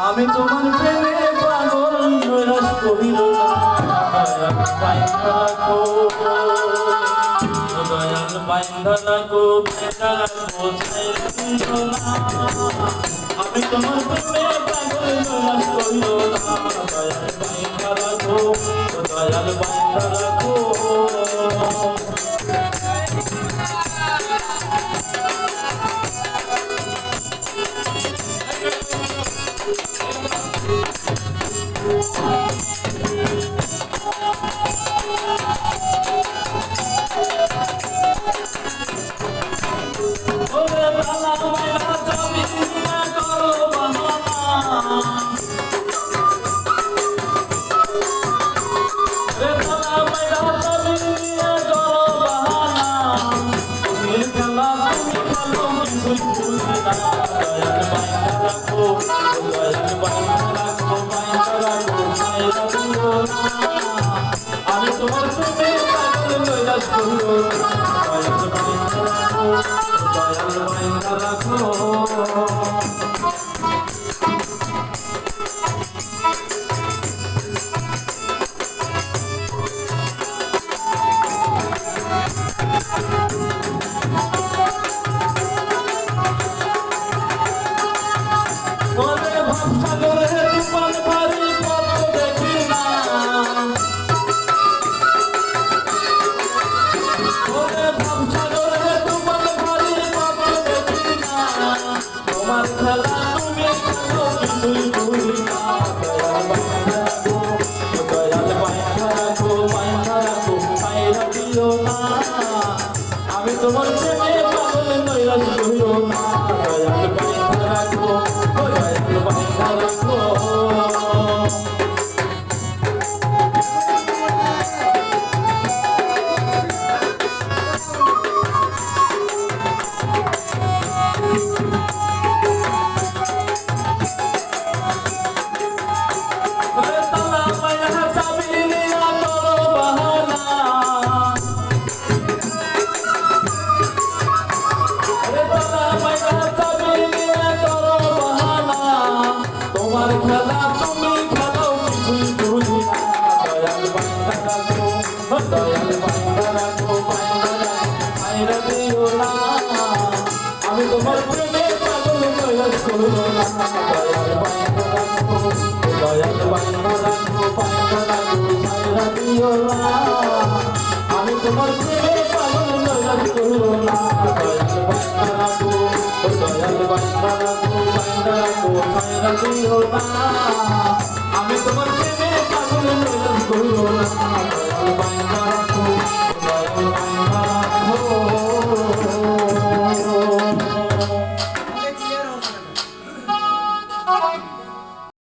আমি তোমার প্রেমে পাগল নৈরাশ করিল না বাইন্ধা রাখো দয়াল বাইন্ধা রাখো আমি তোমার প্রেমে পাগল নৈরাশ করিল না দয়াল বাইন্ধা রাখো দয়াল বাইন্ধা রাখো আমি তোমার প্রেমে পাগল নৈরাশ করিল দয়াল বাইন্ধা রাখো ভাবসাগরে তুফান ভারী পথ দেখি না ভাবসাগরে তুফান ভারী পথ দেখি না তোমার খেলা তুমি খেলো কিছুই ভুলি না দয়াল বাইন্ধা রাখো বাইরা দিও না আমি তোমার প্রেমে পাগল নৈরাশ করিল না দয়াল বাইন্ধা রাখো বাইন্ধা রাখো দয়াল বাইন্ধা রাখো বাইরা দিও না আমি তোমার প্রেমে পাগল নৈরাশ করিল না দয়াল বাইন্ধা রাখো বাইরা দিও না আমি তোমার প্রেমে পাগল নৈরাশ করিল না দয়াল বাইন্ধা রাখো বাইরা দিও না আমি তোমার প্রেমে পাগল নৈরাশ করিল না দয়াল বাইন্ধা